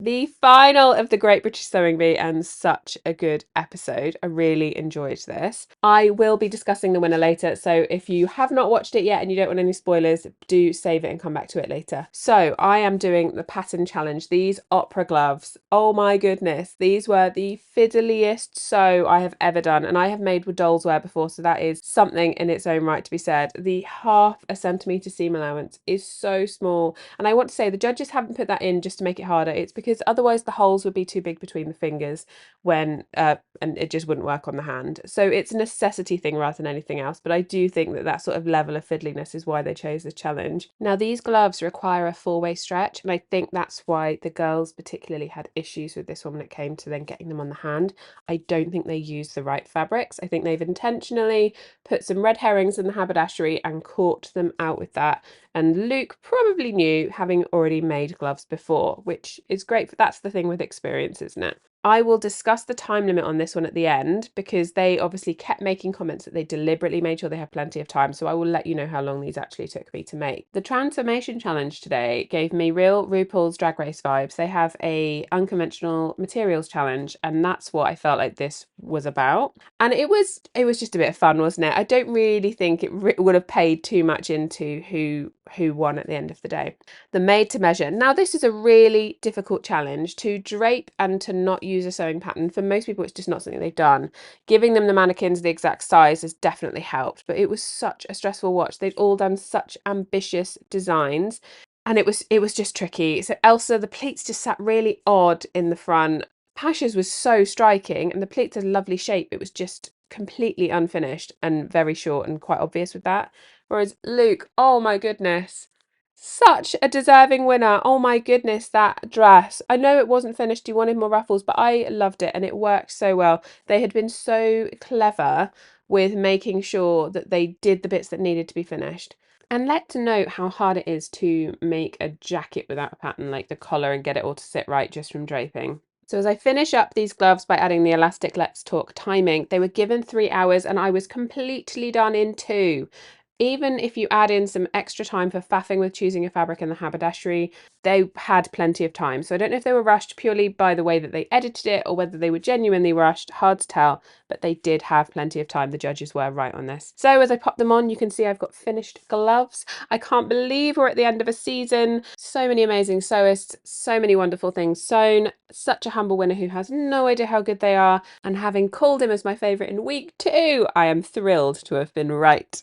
The final of the Great British Sewing Bee, and such a good episode. I really enjoyed this. I will be discussing the winner later, so if you have not watched it yet and you don't want any spoilers, do save it and come back to it later. So I am doing the pattern challenge. These opera gloves, oh my goodness, these were the fiddliest sew I have ever done, and I have made with doll's wear before, so that is something in its own right to be said. The half a centimetre seam allowance is so small, and I want to say the judges haven't put that in just to make it harder. It's because otherwise the holes would be too big between the fingers when and it just wouldn't work on the hand. So it's a necessity thing rather than anything else, but I do think that that sort of level of fiddliness is why they chose this challenge. Now these gloves require a four-way stretch, and I think that's why the girls particularly had issues with this one when it came to then getting them on the hand. I don't think they used the right fabrics. I think they've intentionally put some red herrings in the haberdashery and caught them out with that. And Luke probably knew, having already made gloves before, which is great. That's the thing with experience, isn't it? I will discuss the time limit on this one at the end, because they obviously kept making comments that they deliberately made sure they have plenty of time. So I will let you know how long these actually took me to make. The transformation challenge today gave me real RuPaul's Drag Race vibes. They have a unconventional materials challenge, and that's what I felt like this was about. And it was just a bit of fun, wasn't it? I don't really think it would have paid too much into who won at the end of the day. The made to measure. Now this is a really difficult challenge to drape and to not use a sewing pattern. For most people, it's just not something they've done. Giving them the mannequins the exact size has definitely helped, but it was such a stressful watch. They'd all done such ambitious designs, and it was just tricky. So Elsa, the pleats just sat really odd in the front. Pasha's was so striking, and the pleats had a lovely shape. It was just completely unfinished and very short and quite obvious with that. Whereas Luke, oh my goodness, such a deserving winner. Oh my goodness, that dress. I know it wasn't finished, you wanted more ruffles, but I loved it and it worked so well. They had been so clever with making sure that they did the bits that needed to be finished. And let's note how hard it is to make a jacket without a pattern, like the collar, and get it all to sit right just from draping. So as I finish up these gloves by adding the elastic Let's Talk timing, they were given 3 hours and I was completely done in 2. Even if you add in some extra time for faffing with choosing a fabric in the haberdashery, they had plenty of time. So I don't know if they were rushed purely by the way that they edited it or whether they were genuinely rushed, hard to tell, but they did have plenty of time. The judges were right on this. So as I pop them on, you can see I've got finished gloves. I can't believe we're at the end of a season. So many amazing sewists, so many wonderful things sewn, such a humble winner who has no idea how good they are, and having called him as my favourite in week 2, I am thrilled to have been right.